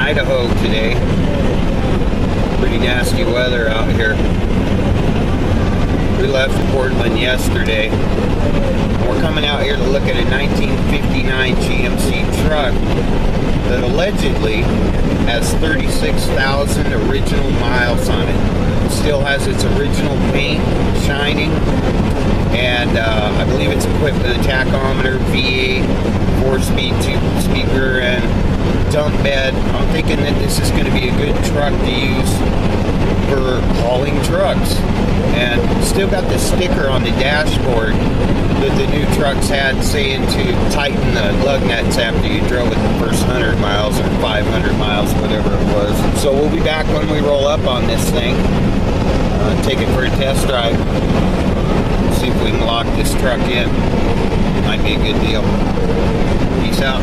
Idaho today. Pretty nasty weather out here. We left Portland yesterday. We're coming out here to look at a 1959 GMC truck that allegedly has 36,000 original miles on it. It still has its original paint shining, and I believe it's equipped with a tachometer, V8, 4-speed two-speaker, and dump bed. I'm thinking that this is going to be a good truck to use for hauling trucks. And still got the sticker on the dashboard that the new trucks had saying to tighten the lug nuts after you drove it the first 100 miles or 500 miles, whatever it was. So we'll be back when we roll up on this thing, take it for a test drive, see if we can lock this truck in. Might be a good deal. Peace out.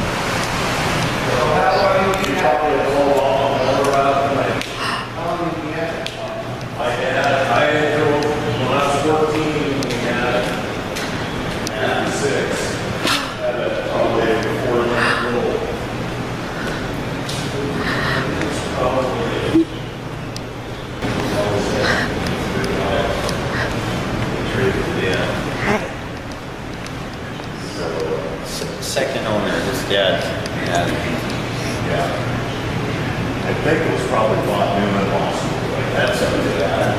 Second owner, his dad had it. Yeah. I think it was probably bought new and lost. Like that's something to that.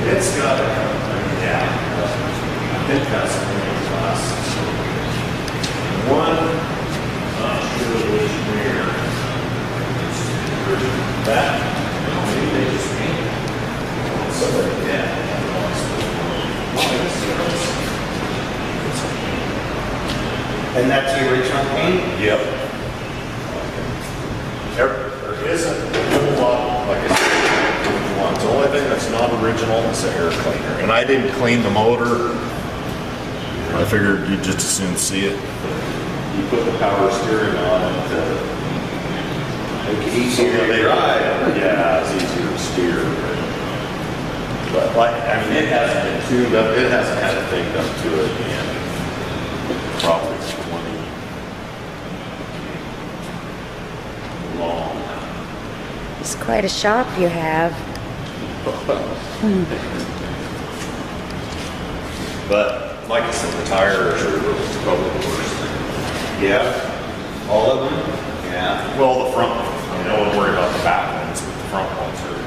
It's got a, yeah. I think that's the class. One, not sure which year. That, maybe they just painted it. Somebody, yeah. And that's the original paint? Yep. There isn't a whole lot, like I said, the only thing that's not original is the air cleaner. And I didn't clean the motor. I figured you'd just as soon see it. You put the power steering on it to make it easier to drive. Yeah, it's easier to steer. But like, I mean, it hasn't been tuned up. It hasn't had a thing done to it in probably 20 long. It's quite a shop you have. But like I said, the tires are probably the worst thing. Yeah. All of them? Yeah. Well, the front ones. I mean, I wouldn't worry about the back ones, but the front ones are.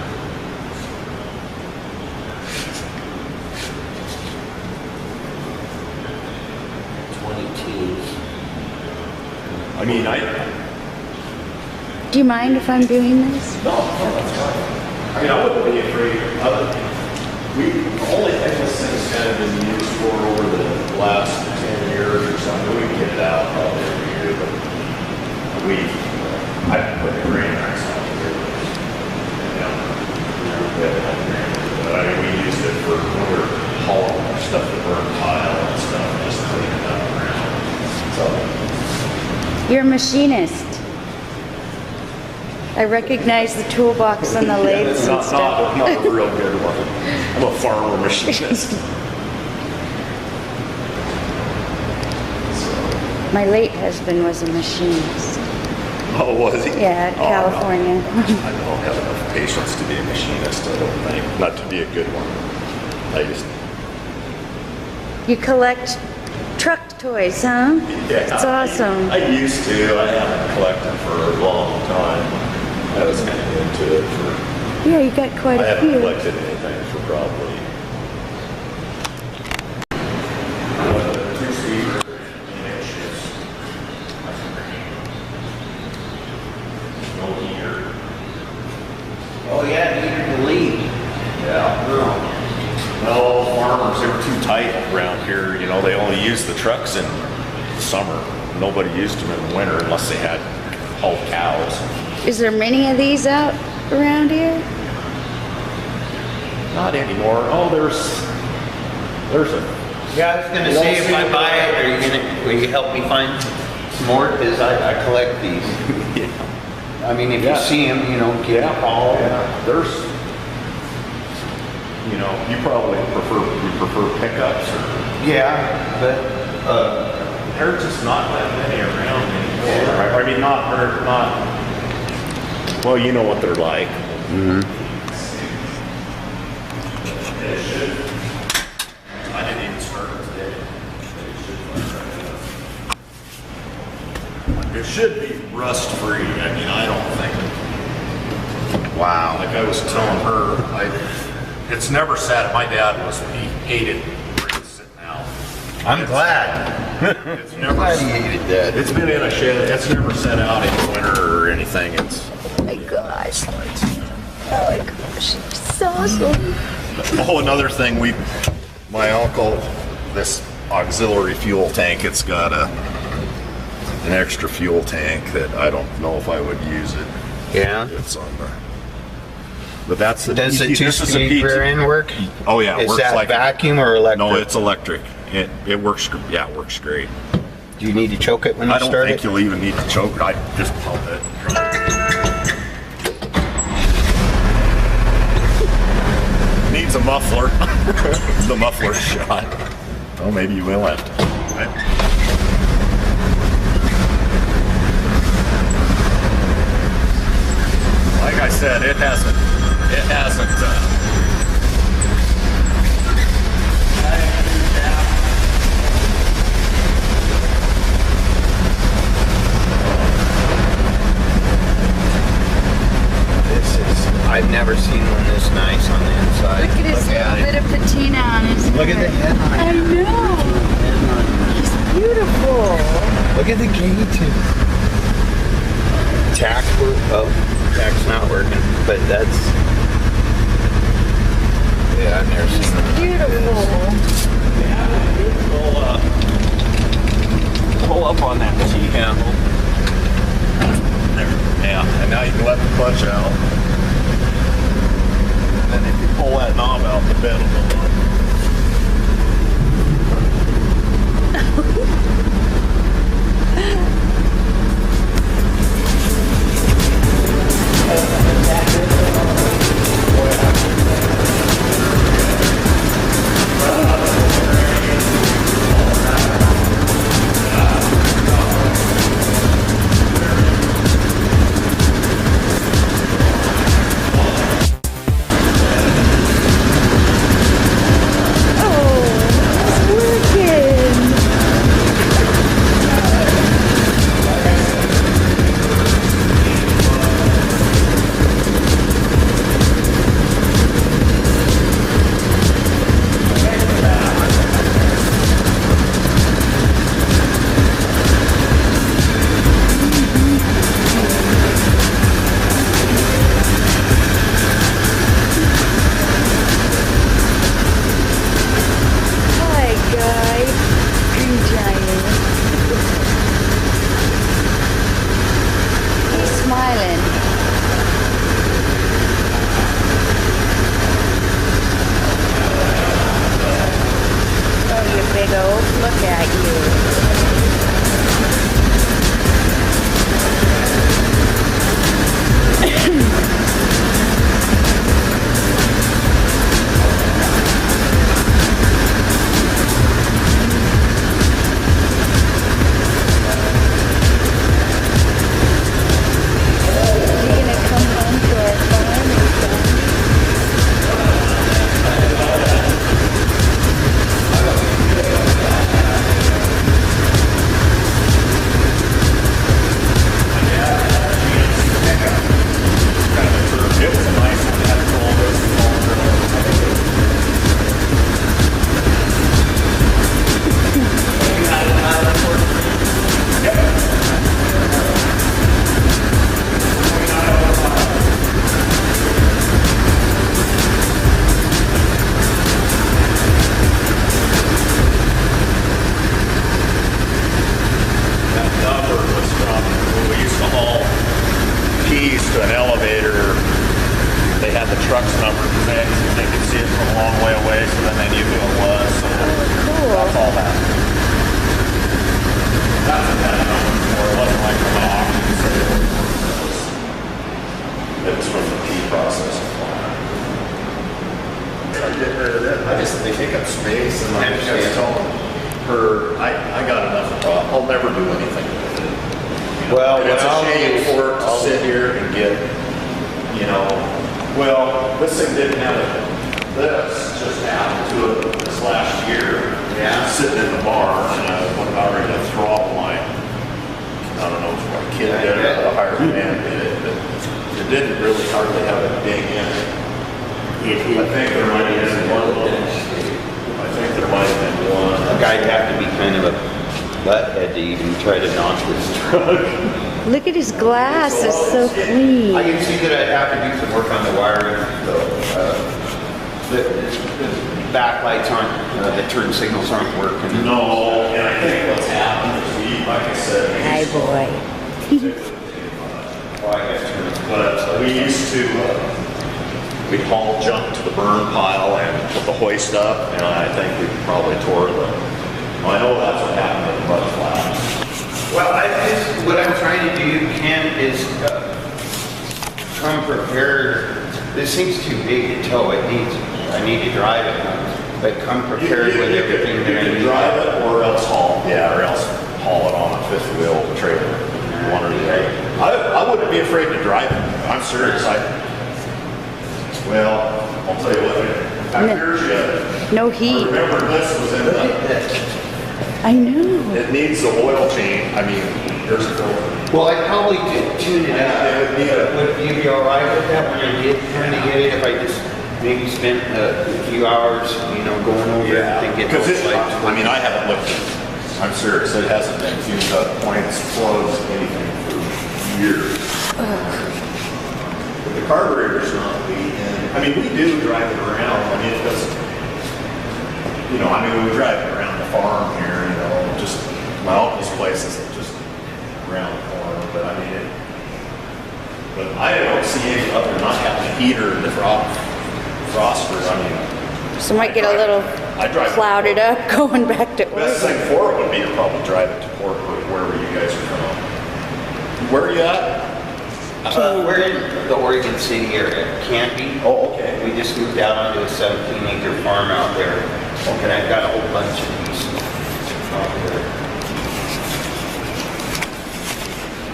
I mean, Do you mind if I'm doing this? No, that's fine. I mean, I wouldn't be afraid of it. The only thing this thing's kind of been used for over the last 10 years or something, we can get it out probably every year, but I've put the grain racks on here. But I mean, we used it for when we were hauling stuff to burn pile and stuff, just cleaning it up around. So. You're a machinist. I recognize the toolbox and the lathes and stuff. Not a real good one. I'm a farmer machinist. My late husband was a machinist. Oh, was he? Yeah, California. No. I don't have enough patience to be a machinist, I don't think. Not to be a good one. You collect truck toys, huh? Yeah. It's awesome. I used to. I haven't collected for a long time. I was kind of into it for. Yeah, you got quite a I haven't few. collected anything for probably. Two-speed inches. No heater. Oh yeah, neither to lead. Yeah. No, farmers, they were too tight around here. You know, they only used the trucks in summer. Nobody used them in the winter unless they had whole cows. Is there many of these out around here? Not anymore. Oh, there's a. Yeah, I was gonna say, if I buy it, will you help me find some more? Because I collect these. Yeah. I mean, if you see them, you know, give a call. Yeah. There's. You know, you probably prefer pickups or. Yeah, but There's just not that many around anymore. I mean, not Well, you know what they're like. I didn't even start it today. It should be rust free. I mean, I don't think. Wow. Like I was telling her, it's never sat. My dad he hated where it's sitting out. I'm glad. It's never. Glad he hated that. It's been in a shed. It's never set out in the winter or anything. It's. Oh my gosh. Oh my gosh. It's awesome. Oh, another thing, my uncle, this auxiliary fuel tank, it's got an extra fuel tank that I don't know if I would use it. Yeah. It's on the. But that's the. Does the this is a two-speed PT rear end work? Oh yeah, it Is works that like vacuum or electric? No, it's electric. It works. Yeah, it works great. Do you need to choke it when you I don't start think it? you'll even need to choke it. I just pump it. Needs a muffler. The muffler's shot. Oh, maybe you will have to. Like I said, it hasn't. I've never seen one this nice on the inside. Look at his little bit of patina on his Look at the headline. I know. He's beautiful. Look at the gauge. Tack work. Oh, tack's not working, but that's. Yeah, I've never seen one. Beautiful. Pull up on that T-handle. There. Yeah, and now you can let the clutch out. And then if you pull that knob out, the bed will go on. I got enough. I'll never do anything with it. Well, it's a shame for it to sit here and get you know, well, this thing didn't have it. This just happened to it this last year. Yeah. Sitting in the barn, and I was already to throttle my, I don't know if my kid did it or the hired man did it, but it didn't really hardly have a ding in it. I think there might have been one. I think there might have been one. A guy'd have to be kind of a butthead to even try to knock this truck. Look at his glass, it's so clean. I can see that I'd have to do some work on the wiring. The backlights aren't, the turn signals aren't working. No, and I think what's happened is we, like I said, Hi, boy. but we used to, we'd haul junk to the burn pile and put the hoist up, and I think we probably tore the, well, I know that's what happened at the mud flat. Well, what I'm trying to do, Ken, is come prepared. This thing's too big to tow. I need to drive it, but come prepared with everything that I need. Drive it or else haul. Yeah, or else haul it on a fifth wheel trailer. One or the other. I wouldn't be afraid to drive it. I'm serious. Well, I'll tell you what. I here's you. No heat. Remember, this was in the. I know. It needs the oil change. I mean, there's a filter. Well, I'd probably tune it out. Would you be all right with that when I did trying to get it? If I just maybe spent a few hours, you know, going over everything, getting Because those lights. I mean, I haven't looked at it. I'm serious. It hasn't been tuned up, points, flows, anything for years. But the carburetor's not leaking. I mean, we do drive it around. I mean, it doesn't. You know, I mean, we drive it around the farm here. You know, just my uncle's place is just around the corner. But I mean, but I don't see any other than not having a heater in the froster. I mean, So might get a little clouded up going back to best Oregon. thing for it would be to probably drive it to Port or wherever you guys are from. Where are you at? We're in the Oregon City area, Canby. Oh, okay. We just moved out onto a 17-acre farm out there. And I've got a whole bunch of these out there.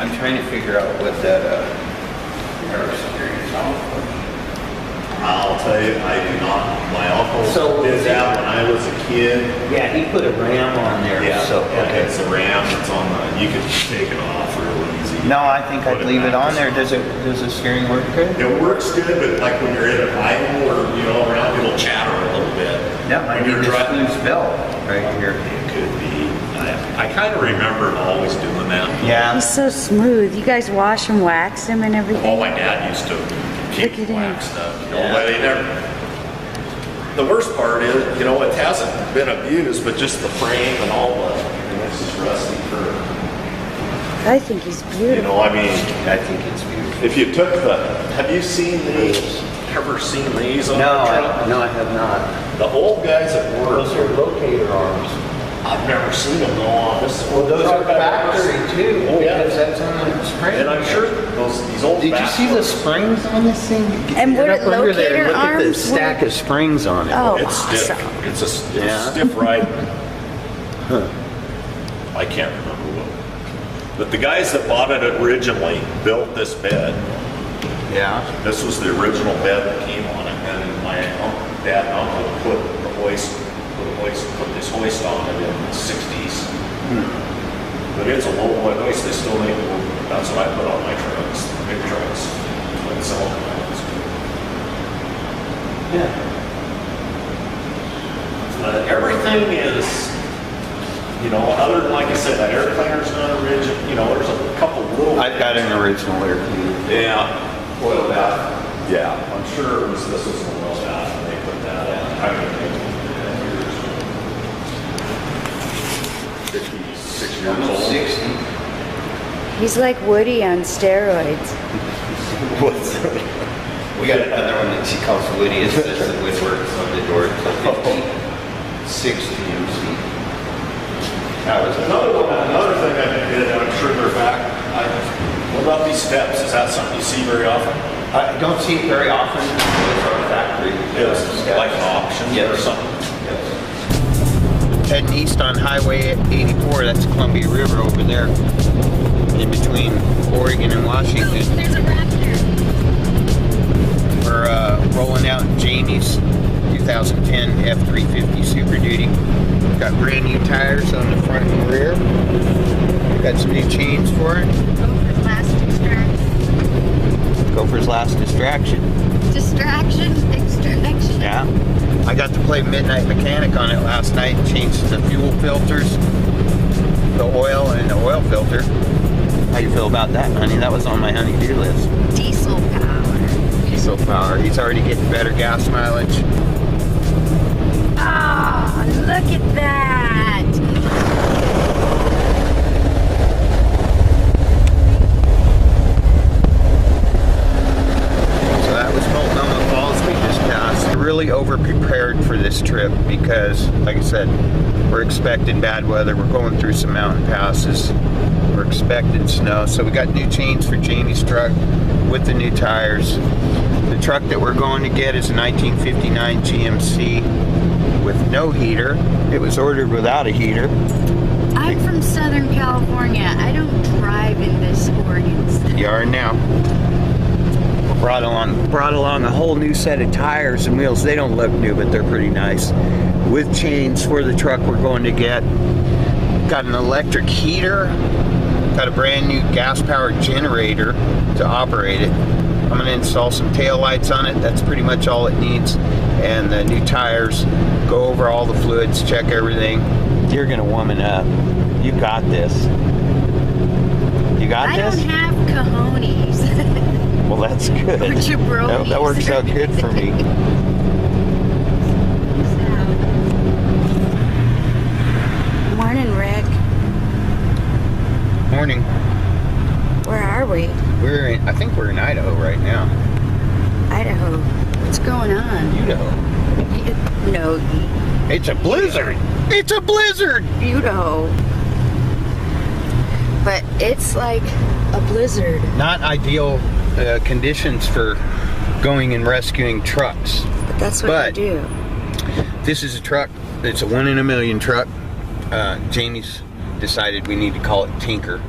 I'm trying to figure out what that air experience is. I'll tell you, I do not. My uncle did that when I was a kid. Yeah, he put a RAM on there. Yeah, So okay. It's a RAM. It's on the. You could take it off real easy. No, I think I'd leave it on there. Does the steering work good? It works good, but like when you're in an Idaho or around, it'll chatter a little bit. Yeah, when you're driving loose belt right here. It could be. I kind of remember always doing that. Yeah. He's so smooth. You guys wash and wax him and everything? Oh, my dad used to keep Look at him. wax stuff. But they never. The worst part is, it hasn't been abused, but just the frame and all and this is rusty curve. I think he's beautiful. I mean, I think it's beautiful. if you took have you seen these? Ever seen these on the truck? No, I have not. The old guys at work. Those are locator arms. I've never seen them go on this. Well, those are factory too. Oh, yeah. Because that's on the spring. And I'm sure these old. Did you see the springs on this thing? And what Get up under there locator and look at the arms stack of springs on it. Oh, It's stiff. awesome. It's a Yeah. stiff ride. I can't remember what. But the guys that bought it originally built this bed. Yeah. This was the original bed that came on it, and my dad and uncle put this hoist on it in the 60s. But it's a low point hoist. They still make it. That's what I put on my trucks, big trucks. Twin cylinder. Yeah. But everything is, other than, like I said, that air cleaner's not original. There's a couple little. I've got an original air cleaner. Yeah. Oil bath. Yeah. I'm sure this was an oil bath and they put that on. I mean, 56 years old. 60. He's like Woody on steroids. We got another one that she calls Woody. It's just the woodworks on the door. It's 6 GMC. That was Another thing I did, and I'm sure they're back. What about these steps? Is that something you see very often? I don't see it very often. It's our factory. Like an option or something? Heading east on Highway 84, that's Columbia River over there, in between Oregon and Washington. There's a raptor. We're rolling out Jamie's 2010 F350 Super Duty. Got brand new tires on the front and rear. Got some new chains for it. Gopher's last distraction. Gopher's last distraction. Distraction, extraction. Yeah. I got to play Midnight Mechanic on it last night. Changed the fuel filters, the oil, and the oil filter. How you feel about that, honey? That was on my honey-do list. Diesel power. Diesel power. He's already getting better gas mileage. Ah, look at that. So that was Multnomah Falls we just passed. We're really over-prepared for this trip because, like I said, we're expecting bad weather. We're going through some mountain passes. We're expecting snow. So we got new chains for Jamie's truck with the new tires. The truck that we're going to get is a 1959 GMC with no heater. It was ordered without a heater. I'm from Southern California. I don't drive in this Oregon state. You are now. Brought along a whole new set of tires and wheels. They don't look new, but they're pretty nice. With chains for the truck we're going to get. Got an electric heater. Got a brand new gas-powered generator to operate it. I'm going to install some tail lights on it. That's pretty much all it needs. And the new tires. Go over all the fluids, check everything. You're going to woman up. You got this. You got this? I don't have cojones. Well, that's good. Or jabronis. That works out good for me. Morning, Rick. Morning. Where are we? I think we're in Idaho right now. Idaho. What's going on? Idaho. No, It's a blizzard. It's a blizzard. Idaho. But it's like a blizzard. Not ideal conditions for going and rescuing trucks. But that's what I do. This is a truck. It's a 1 in a million truck. Jamie's decided we need to call it Tinker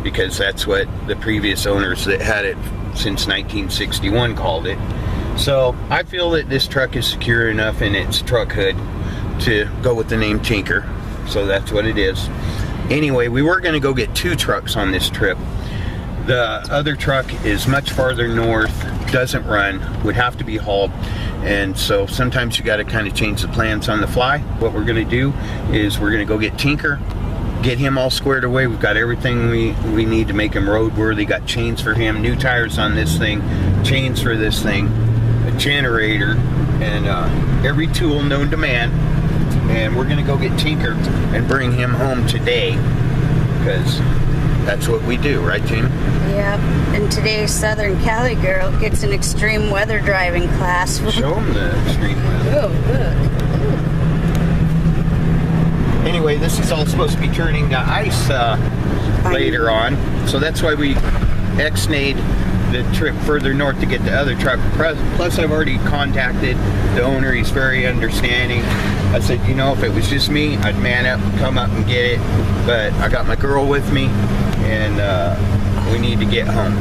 because that's what the previous owners that had it since 1961 called it. So I feel that this truck is secure enough in its truck hood to go with the name Tinker. So that's what it is. Anyway, we were going to go get 2 trucks on this trip. The other truck is much farther north, doesn't run, would have to be hauled, and so sometimes you got to kind of change the plans on the fly. What we're going to do is we're going to go get Tinker, get him all squared away. We've got everything we need to make him roadworthy. Got chains for him, new tires on this thing, chains for this thing, a generator, and every tool known to man. And we're going to go get Tinker and bring him home today because that's what we do, right, Jamie? Yep. And today's Southern Cali girl gets an extreme weather driving class. Show him the extreme weather. Oh, look. Anyway, this is all supposed to be turning to ice later on, so that's why we ex-nayed the trip further north to get the other truck. Plus, I've already contacted the owner. He's very understanding. I said, you know, if it was just me, I'd man up, come up and get it. But I got my girl with me, and we need to get home.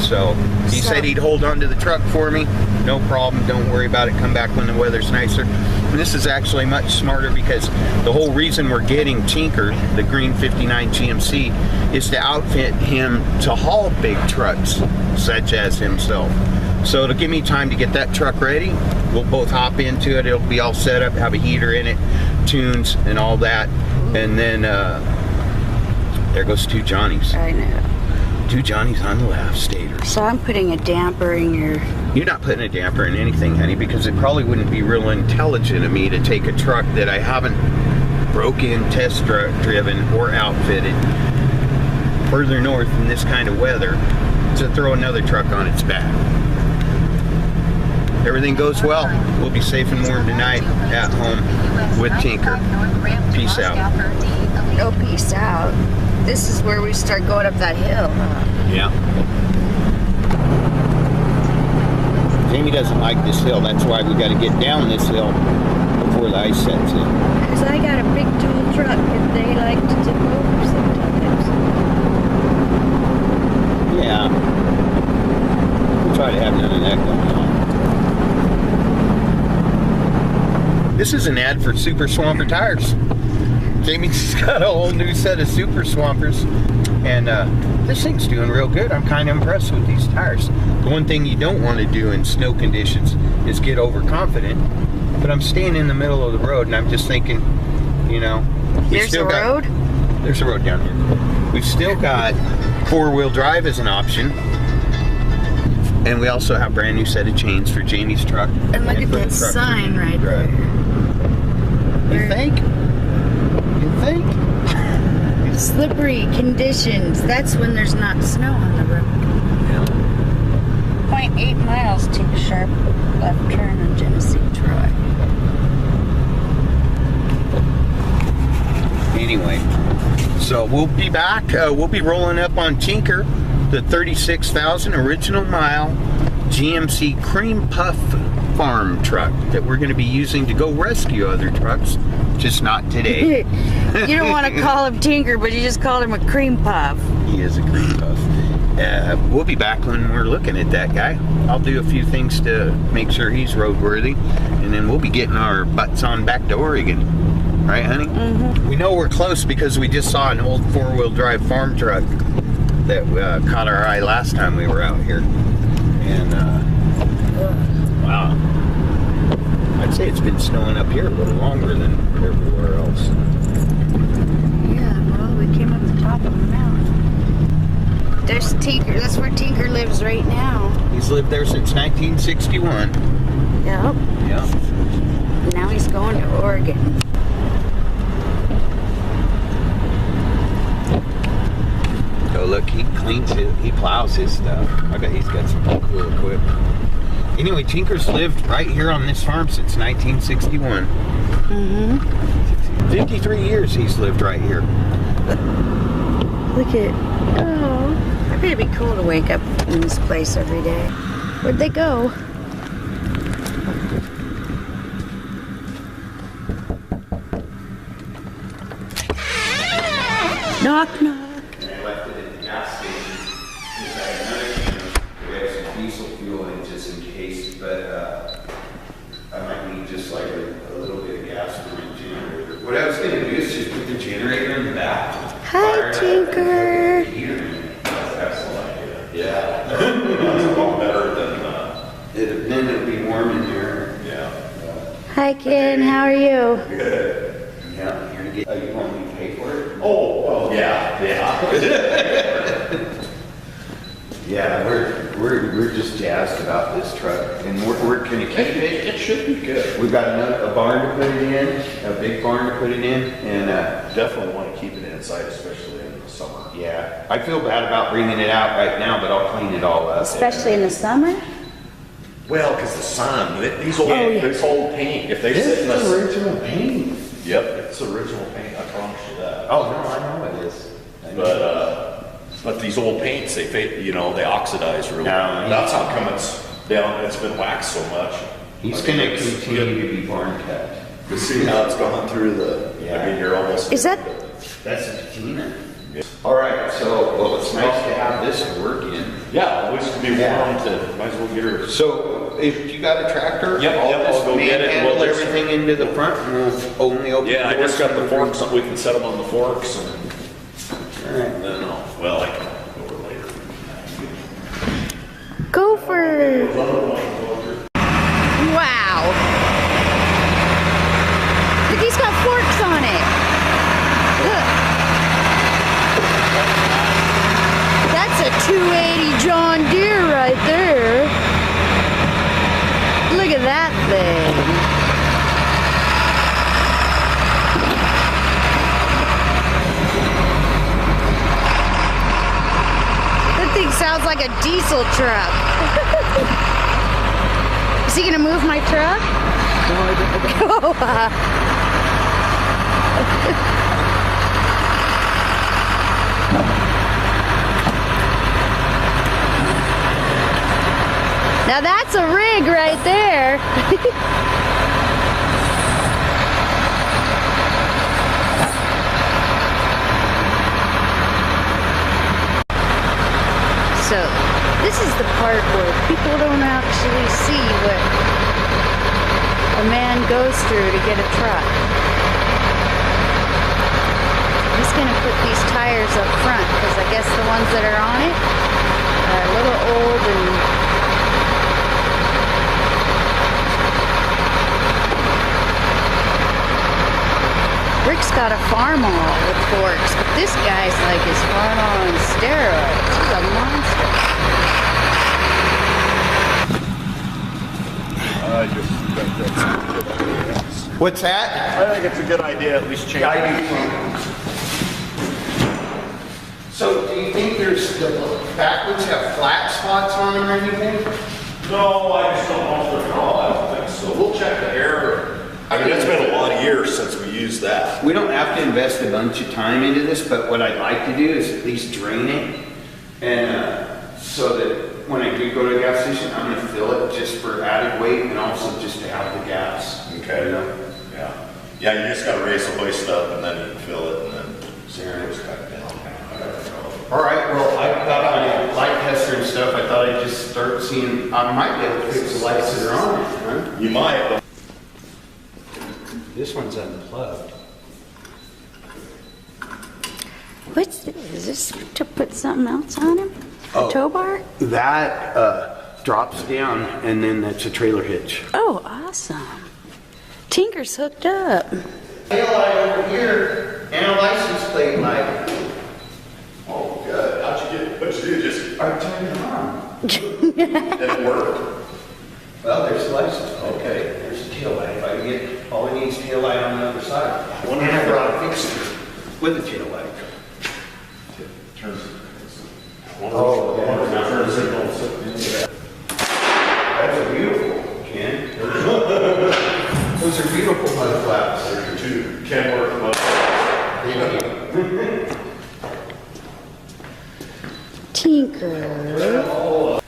So he said he'd hold on to the truck for me. No problem. Don't worry about it. Come back when the weather's nicer. And this is actually much smarter because the whole reason we're getting Tinker, the green 59 GMC, is to outfit him to haul big trucks, such as himself. So it'll give me time to get that truck ready. We'll both hop into it. It'll be all set up, have a heater in it, tunes, and all that. And then there goes 2 Johnnies. I know. 2 Johnnies on the left, staters. So I'm putting a damper in your... You're not putting a damper in anything, honey, because it probably wouldn't be real intelligent of me to take a truck that I haven't broke in, test driven, or outfitted further north in this kind of weather to throw another truck on its back. Everything goes well. We'll be safe and warm tonight at home with Tinker. Peace out. No, peace out. This is where we start going up that hill, huh? Yeah. Jamie doesn't like this hill. That's why we got to get down this hill before the ice sets in. Because I got a big tall truck and they like to tip over sometimes. Yeah. We try to have none of that going on. is an ad for Super Swamper tires. Jamie's got a whole new set of Super Swampers, and this thing's doing real good. I'm kind of impressed with these tires. The one thing you don't want to do in snow conditions is get overconfident, but I'm staying in the middle of the road, and I'm just thinking, you know, There's a road? There's a road down here. We've still got four-wheel drive as an option, and we also have a brand new set of chains for Jamie's truck. And look at for the that truck sign right drive. there. You think? You think? Slippery conditions. That's when there's not snow on the road. Yeah. 0.8 miles, take a sharp left turn on GMC Troy. Anyway, so we'll be back. We'll be rolling up on Tinker, the 36,000 original mile GMC cream puff farm truck that we're going to be using to go rescue other trucks, just not today. You don't want to call him Tinker, but you just called him a cream puff. He is a cream puff. We'll be back when we're looking at that guy. I'll do a few things to make sure he's roadworthy, and then we'll be getting our butts on back to Oregon. Right, honey? Mm-hmm. We know we're close because we just saw an old four-wheel drive farm truck that caught our eye last time we were out here. And, wow. I'd say it's been snowing up here a little longer than everywhere else. Yeah, well, we came up the top of the mountain. There's Tinker. That's where Tinker lives right now. He's lived there since 1961. Yep. Yeah. Now he's going to Oregon. Oh, look, he cleans it. He plows his stuff. I bet he's got some cool equipment. Anyway, Tinker's lived right here on this farm since 1961. Mm-hmm. 53 years he's lived right here. Look at, oh, I bet it'd be cool to wake up in this place every day. Where'd they go? Knock, knock. And I left it at the gas station because I had another can. We have some diesel fuel in just in case, but I might need just like a little bit of gas for my generator. What I was going to do is just put the generator in the back. Hi, Tinker. That's excellent idea. Yeah. That's a lot better than, Then it'll be warm in here. yeah. Hi, Ken. How are you? Good. Yeah. You want me to pay for it? Oh, well, yeah. Yeah, we're just jazzed about this truck, and we're gonna keep it. It should be good. We've got a barn to put it in, a big barn to put it in, and Definitely want to keep it inside, especially in the summer. yeah, I feel bad about bringing it out right now, but I'll clean it all up. Especially in the summer? Well, because the sun, this old paint, if they sit in This is the... original paint. Yep, it's original paint, I promise you that. Oh, no, I know it is. But these old paints, they oxidize really. No, That's how come it's down, it's been waxed so much. He's I mean, gonna it's continue to be barn kept. To see how it's gone through the, Yeah. I mean, you're almost... Is that- That's a patina. Yeah. All right, so, well, it's nice to have this to work in. Yeah, at least to be warm to, might as well get her... So, if you got a tractor, Yep, I'll I'll go get it. manhandle We'll just- everything into the front, and we'll only open Yeah, I doors just got the when forks, we can set them on the forks and All right. then well, I can go over later. Gopher! Wow! Look, he's got forks on it! Look! That's a 280 John Deere right there! Look at that thing! That thing sounds like a diesel truck. Is he gonna move my truck? Now that's a rig right there. So this is the part where people don't actually see what a man goes through to get a truck. He's going to put these tires up front because I guess the ones that are on it are a little old and Rick's got a farm all with forks, but this guy's like his farm all on steroids. He's a monster. I just think that's a good idea. What's that? I think it's a good idea, at least change. So, do you think there's the backwards have flat spots on them or anything? No, I just don't know if they're all. I don't think so. We'll check the air. I mean, it's been a lot of years since we used that. We don't have to invest a bunch of time into this, but what I'd like to do is at least drain it, and so that when I do go to a gas station, I'm going to fill it just for added weight and also just to have the gas. Okay. You know? Yeah. Yeah, you just got to raise the hoist up and then you can fill it and then just cut it down. All right, well, I thought on a light tester and stuff, I thought I'd just start seeing, I might be able to fix the lights that are on it, huh? You might. This one's unplugged. What's this? Is this to put something else on him? Oh. A tow bar? That drops down, and then that's a trailer hitch. Oh, awesome. Tinker's hooked up. Tail light over here, and a license plate light. Oh, good. How'd you get, what'd you do? Just, I turned it on. did it work? Well, there's the license plate. Okay, there's the tail light. If I can get, all it needs is tail light on the other side. And I brought a fixture with a tail light. Turns. Oh, that's a beautiful, Ken. Those are beautiful mud flaps. There's your two Kenworth mud. Tinker.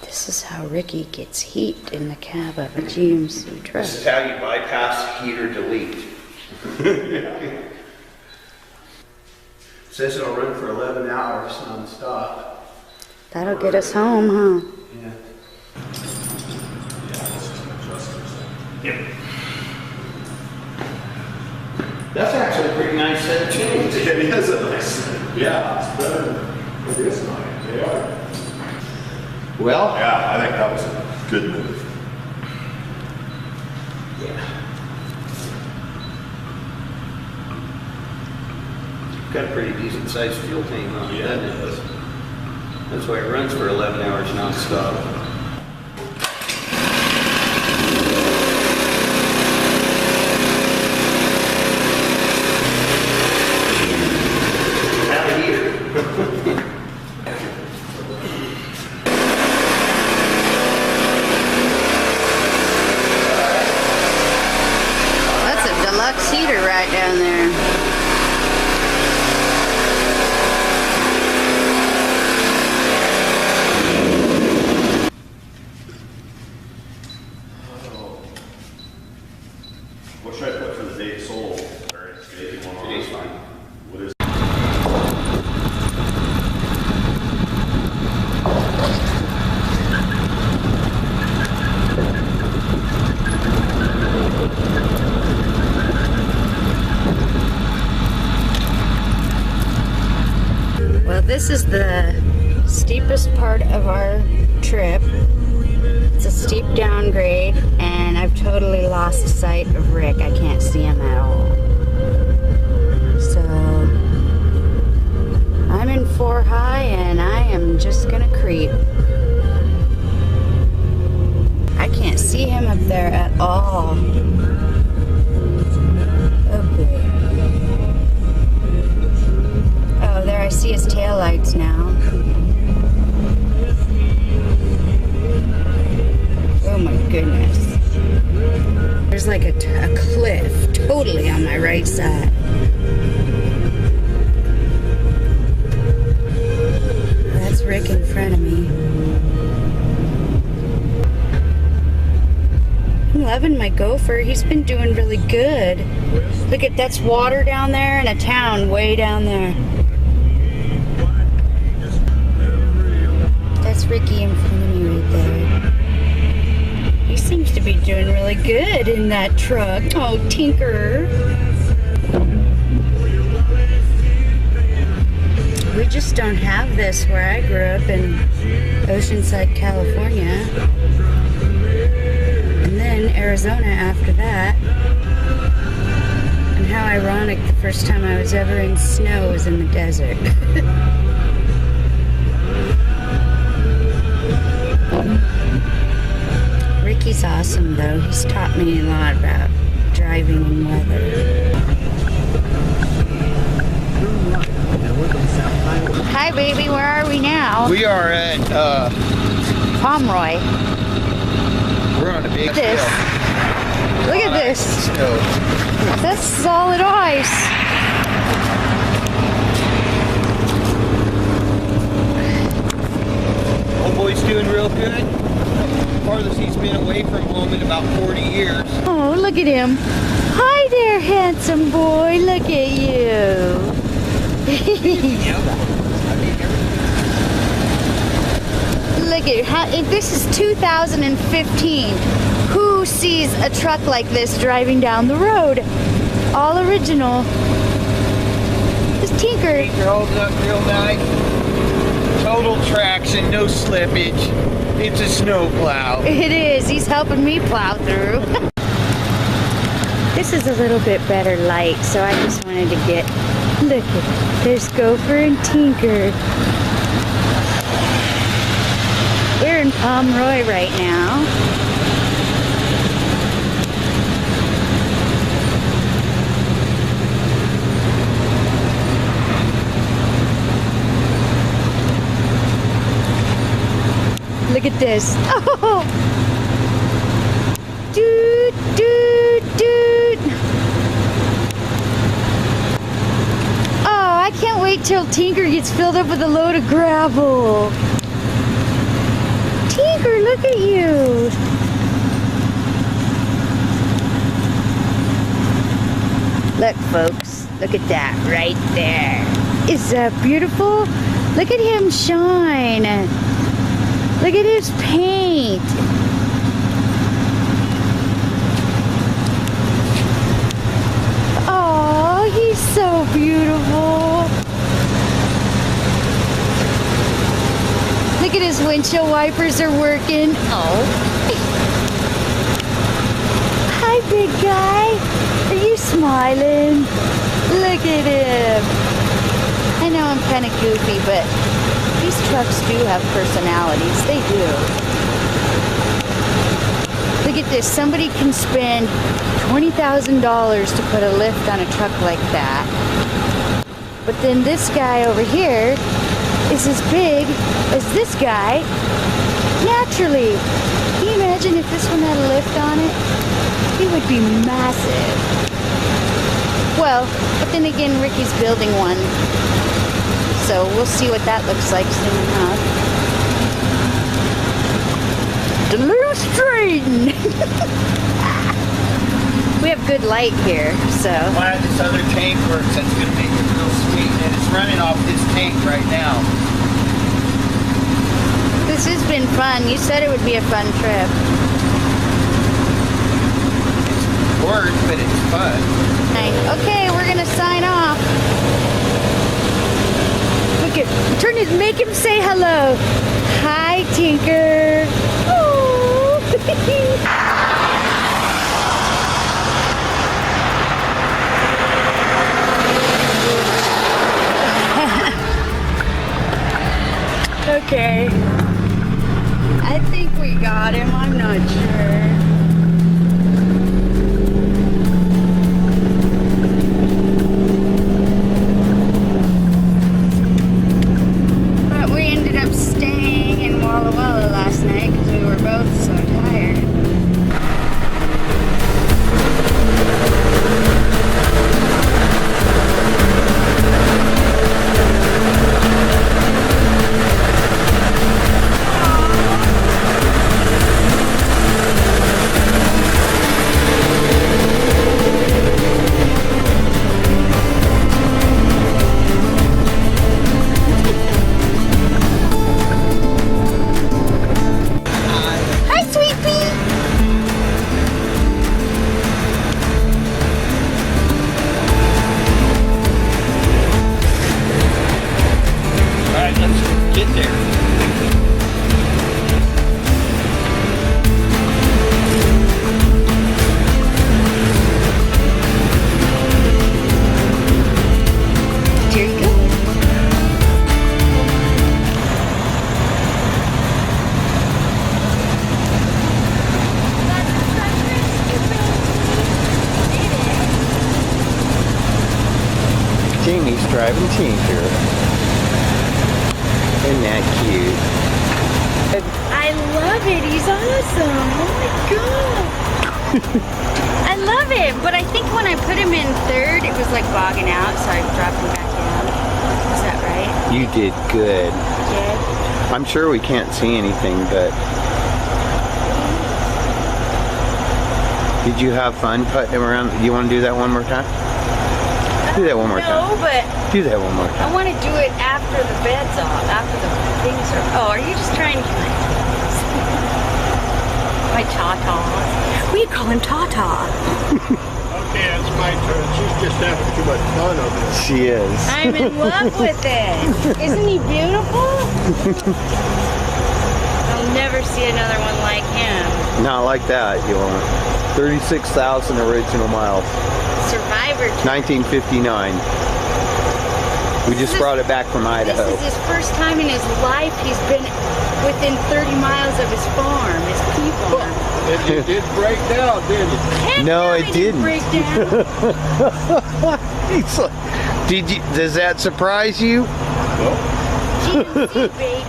This is how Ricky gets heat in the cab of a GMC truck. This is how you bypass heat or delete. Says it'll run for 11 hours non-stop. That'll get us home, huh? Yeah. Yep. That's actually a pretty nice set of chains. It is a nice thing. Yeah, it's better. It is nice. They are. Well, Yeah, I think that was a good move. yeah. Got a pretty decent sized fuel tank on it, doesn't it? That's why it runs for 11 hours non-stop. Have a heater. That's a deluxe heater right down there. What should I put for the date sold? Or date you want on? Today's fine. What is Well, this is the steepest part of our trip. It's a steep downgrade, and I've totally lost sight of Rick. I can't see him at all. So, I'm in 4 high, and I am just gonna creep. I can't see him up there at all. Oh boy. Oh, there I see his taillights now. Oh my goodness. There's like a cliff totally on my right side. That's Rick in front of me. I'm loving my gopher. He's been doing really good. Look at, that's water down there and a town way down there. That's Ricky in front of me right there. He seems to be doing really good in that truck. Oh, Tinker. We just don't have this where I grew up in Oceanside, California. And then Arizona after that. And how ironic, the first time I was ever in snow was in the desert. Ricky's awesome though. He's taught me a lot about driving and weather. Hi baby, where are we now? We are at, Pomeroy. we're on a big Look at this. hill. Look at this. Snow. That's solid ice. Old boy's doing real good. Farthest he's been away from home in about 40 years. Oh, look at him. Hi there, handsome boy. Look at you. Look at how, this is 2015. Who sees a truck like this driving down the road? All original. It's Tinker. Tinker holds up real nice. Total traction, no slippage. It's a snowplow. It is. He's helping me plow through. This is a little bit better light, so I just wanted to get... Look at it. There's Gopher and Tinker. We're in Pomeroy right now. Look at this. Oh! Doot, doot, doot. Oh, I can't wait till Tinker gets filled up with a load of gravel. Tinker, look at you. Look, folks. Look at that right there. Is that beautiful? Look at him shine. Look at his paint. Oh, he's so beautiful. Look at his windshield wipers are working. Oh. Hi, big guy. Are you smiling? Look at him. I know I'm kind of goofy, but these trucks do have personalities. They do. Look at this. Somebody can spend $20,000 to put a lift on a truck like that. But then this guy over here is as big as this guy naturally. Can you imagine if this one had a lift on it? It would be massive. Well, but then again, Ricky's building one. So we'll see what that looks like soon enough. Duluth Train! We have good light here, so. Why this other tank works, that's going to make it real sweet. And it's running off this tank right now. This has been fun. You said it would be a fun trip. It's work, but it's fun. Okay, we're gonna sign off. Look at, make him say hello. Hi, Tinker. Oh. Okay. I think we got him. I'm not sure. But we ended up staying in Walla Walla last night. Jamie's driving Tinker. Isn't that cute? I love it. He's awesome. Oh my god. I love it. But I think when I put him in third, it was like bogging out, so I dropped him back down. Is that right? You did good. Good. I'm sure we can't see anything, but did you have fun putting him around? You want to do that one more time? Do that one more time. No, but Do that one more I time. want to do it after the bed's off, after the things are. Oh, are you just trying to my Tata? We call him Tata. Okay, it's my turn. She's just having too much fun of it. She is. I'm in love with it. Isn't he beautiful? I'll never see another one like him. Not like that, you won't. 36,000 original miles. Survivor. 1959. We just brought it back from Idaho. This is his first time in his life he's been within 30 miles of his farm, his pea farm. It did break down, didn't it? Heck No, no, it didn't. Break down. He's like, does that surprise you? GMC, baby.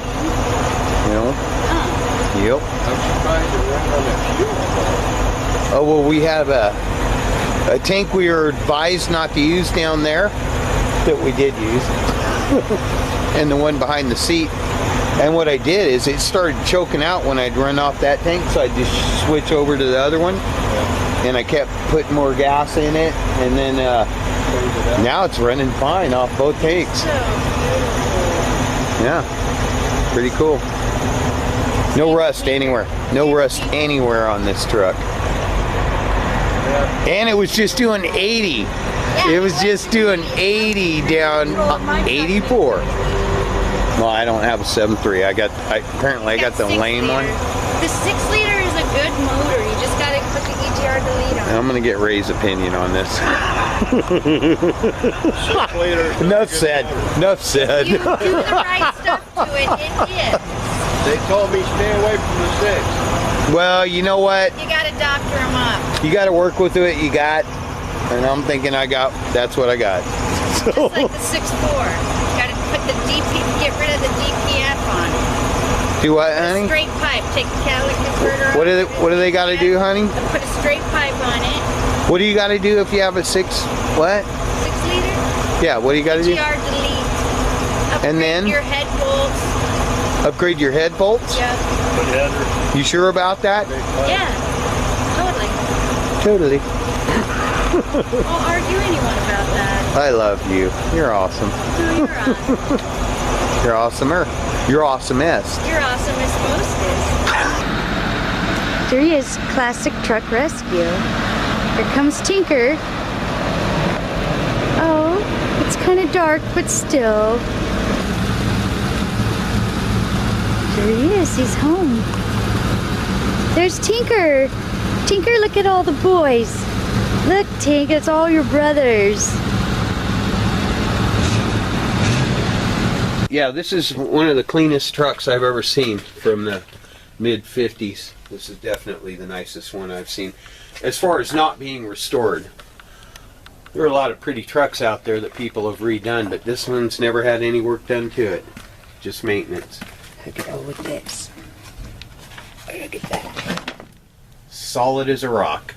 No. Yep. I'm surprised it ran on that fuel. Oh, well, we have a tank we were advised not to use down there that we did use. And the one behind the seat. And what I did is it started choking out when I'd run off that tank, so I'd just switch over to the other one. And I kept putting more gas in it, and then now it's running fine off both tanks. So beautiful. Yeah, pretty cool. No rust anywhere. No rust anywhere on this truck. And it was just doing 80. It was just doing 80 down 84. Well, I don't have a 7.3. Apparently I got the lane one. The 6-liter is a good motor. You just gotta put the EGR delete on. I'm gonna get Ray's opinion on this. 6 liters. Enough said. Enough said. You do the right stuff to it, it is. They told me stay away from the 6. Well, you know what? You gotta doctor them up. You got to work with what you got, and I'm thinking that's what I got. Just like the 6.4. You gotta put the get rid of the DPF on it. Do what, Put a honey? straight pipe. Take the catalytic converter off. What do they got to do, honey? And put a straight pipe on it. What do you got to do if you have a 6? What? 6 liter. Yeah. What do you got to do? EGR delete. Upgrade And then? your head bolts. Upgrade your head bolts? Yep. Put header. You sure about that? Yeah. Totally. Totally. Won't argue anyone about that. I love you. You're awesome. No, you're awesome. You're awesomer. You're awesomest. You're awesome as most is. There he is, Classic Truck Rescue. Here comes Tinker. Oh, it's kind of dark, but still. There he is, he's home. There's Tinker. Tinker, look at all the boys. Look, Tink, it's all your brothers. Yeah, this is one of the cleanest trucks I've ever seen from the mid-50s. This is definitely the nicest one I've seen. As far as not being restored. There are a lot of pretty trucks out there that people have redone, but this one's never had any work done to it. Just maintenance. Look at this. Look at that. Solid as a rock.